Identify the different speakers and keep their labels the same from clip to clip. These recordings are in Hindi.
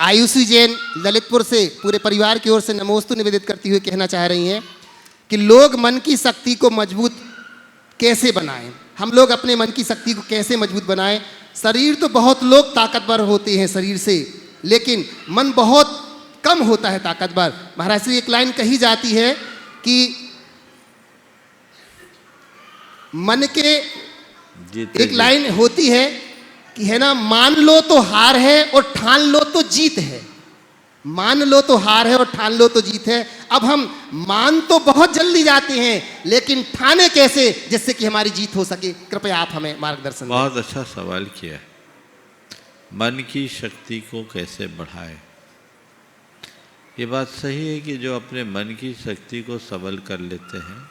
Speaker 1: आयुषी जैन ललितपुर से पूरे परिवार की ओर से नमोस्तु निवेदित करती हुई कहना चाह रही हैं कि लोग मन की शक्ति को मजबूत कैसे बनाएं, हम लोग अपने मन की शक्ति को कैसे मजबूत बनाएं। शरीर तो बहुत लोग ताकतवर होते हैं शरीर से, लेकिन मन बहुत कम होता है ताकतवर। महाराज श्री एक लाइन कही जाती है कि मन के एक लाइन होती है कि है ना, मान लो तो हार है और ठान लो तो जीत है। मान लो तो हार है और ठान लो तो जीत है। अब हम मान तो बहुत जल्दी जाते हैं, लेकिन ठाने कैसे जिससे कि हमारी जीत हो सके? कृपया आप हमें मार्गदर्शन दें।
Speaker 2: बहुत अच्छा सवाल किया। मन की शक्ति को कैसे बढ़ाए? ये बात सही है कि जो अपने मन की शक्ति को सबल कर लेते हैं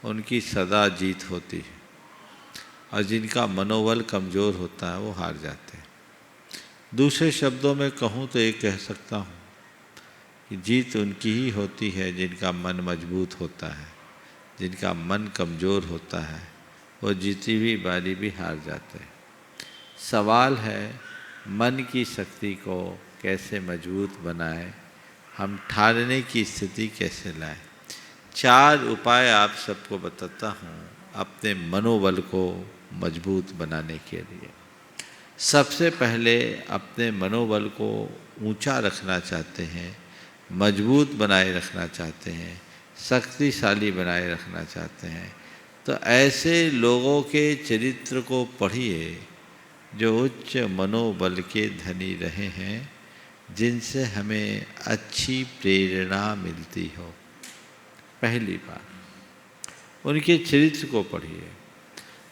Speaker 2: उनकी सदा जीत होती है, और जिनका मनोबल कमज़ोर होता है वो हार जाते हैं। दूसरे शब्दों में कहूँ तो ये कह सकता हूँ कि जीत उनकी ही होती है जिनका मन मजबूत होता है। जिनका मन कमज़ोर होता है वो जीती हुई बारी भी हार जाते हैं। सवाल है मन की शक्ति को कैसे मजबूत बनाए, हम ठानने की स्थिति कैसे लाएं। 4 उपाय आप सबको बताता हूँ अपने मनोबल को मजबूत बनाने के लिए। सबसे पहले अपने मनोबल को ऊंचा रखना चाहते हैं, मजबूत बनाए रखना चाहते हैं, शक्तिशाली बनाए रखना चाहते हैं, तो ऐसे लोगों के चरित्र को पढ़िए जो उच्च मनोबल के धनी रहे हैं, जिनसे हमें अच्छी प्रेरणा मिलती हो। पहली बात उनके चरित्र को पढ़िए।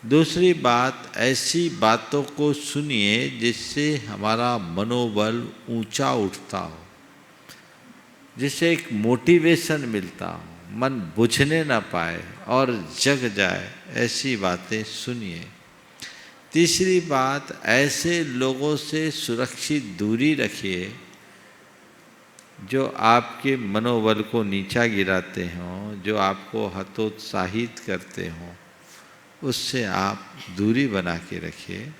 Speaker 2: दूसरी बात, ऐसी बातों को सुनिए जिससे हमारा मनोबल ऊंचा उठता हो, जिससे एक मोटिवेशन मिलता हो, मन बुझने ना पाए और जग जाए, ऐसी बातें सुनिए। तीसरी बात, ऐसे लोगों से सुरक्षित दूरी रखिए जो आपके मनोबल को नीचा गिराते हों, जो आपको हतोत्साहित करते हों, उससे आप दूरी बना के रखिए।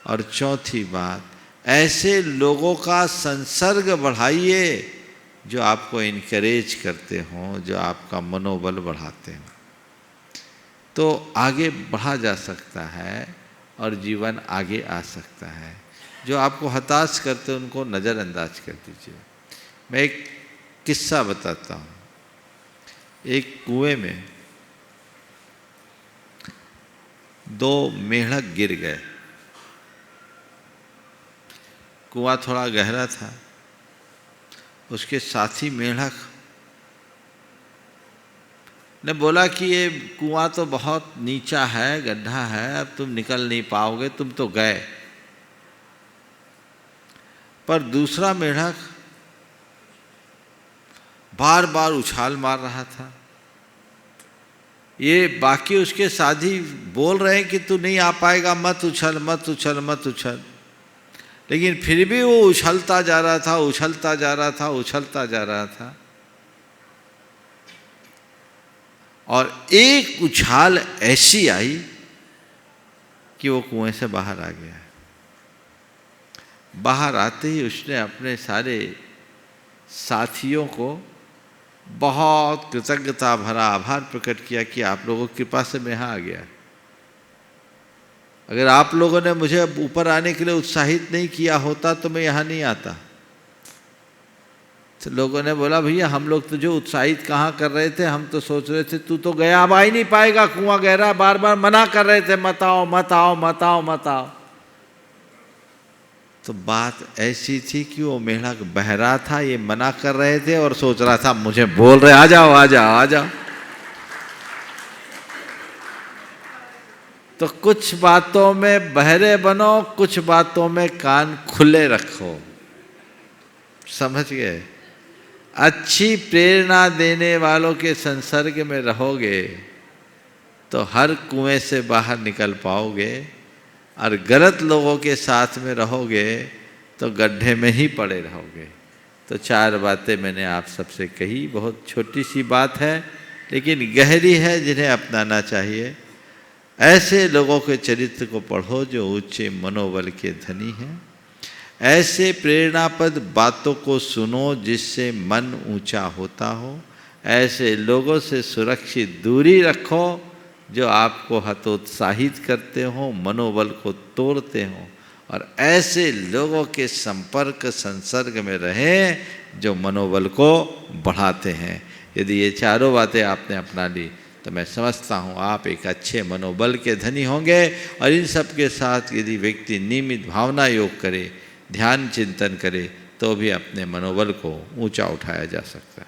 Speaker 2: और चौथी बात, ऐसे लोगों का संसर्ग बढ़ाइए जो आपको इनकरेज करते हों, जो आपका मनोबल बढ़ाते हों, तो आगे बढ़ा जा सकता है और जीवन आगे आ सकता है। जो आपको हताश करते हैं उनको नज़रअंदाज कर दीजिए। मैं एक किस्सा बताता हूँ। एक कुएं में 2 मेंढक गिर गए। कुआं थोड़ा गहरा था। उसके साथी मेंढक ने बोला कि ये कुआं तो बहुत नीचा है, गड्ढा है, अब तुम निकल नहीं पाओगे, तुम तो गए। पर दूसरा मेंढक बार बार उछाल मार रहा था। ये बाकी उसके साथी बोल रहे हैं कि तू नहीं आ पाएगा, मत उछल मत उछल मत उछल, लेकिन फिर भी वो उछलता जा रहा था, उछलता जा रहा था, उछलता जा रहा था। और एक उछाल ऐसी आई कि वो कुएं से बाहर आ गया। बाहर आते ही उसने अपने सारे साथियों को बहुत कृतज्ञता भरा आभार प्रकट किया कि आप लोगों की कृपा से मैं यहाँ आ गया। अगर आप लोगों ने मुझे ऊपर आने के लिए उत्साहित नहीं किया होता तो मैं यहाँ नहीं आता। तो लोगों ने बोला, भैया हम लोग तुझे उत्साहित कहाँ कर रहे थे, हम तो सोच रहे थे तू तो गया, अब आ ही नहीं पाएगा, कुआं गहरा, बार बार मना कर रहे थे, मत आओ मत आओ मत आओ मत आओ। तो बात ऐसी थी कि वो मेंढक बहरा था, ये मना कर रहे थे और सोच रहा था मुझे बोल रहे आ जाओ आ जाओ आ जाओ। तो कुछ बातों में बहरे बनो, कुछ बातों में कान खुले रखो। समझ गए? अच्छी प्रेरणा देने वालों के संसर्ग में रहोगे तो हर कुएं से बाहर निकल पाओगे, और गलत लोगों के साथ में रहोगे तो गड्ढे में ही पड़े रहोगे। तो 4 बातें मैंने आप सबसे कही। बहुत छोटी सी बात है लेकिन गहरी है, जिन्हें अपनाना चाहिए। ऐसे लोगों के चरित्र को पढ़ो जो ऊंचे मनोबल के धनी हैं। ऐसे प्रेरणापद बातों को सुनो जिससे मन ऊंचा होता हो। ऐसे लोगों से सुरक्षित दूरी रखो जो आपको हतोत्साहित करते हो, मनोबल को तोड़ते हो। और ऐसे लोगों के संपर्क संसर्ग में रहें जो मनोबल को बढ़ाते हैं। यदि ये चारों बातें आपने अपना ली तो मैं समझता हूँ आप एक अच्छे मनोबल के धनी होंगे। और इन सब के साथ यदि व्यक्ति नियमित भावना योग करे, ध्यान चिंतन करे, तो भी अपने मनोबल को ऊंचा उठाया जा सकता है।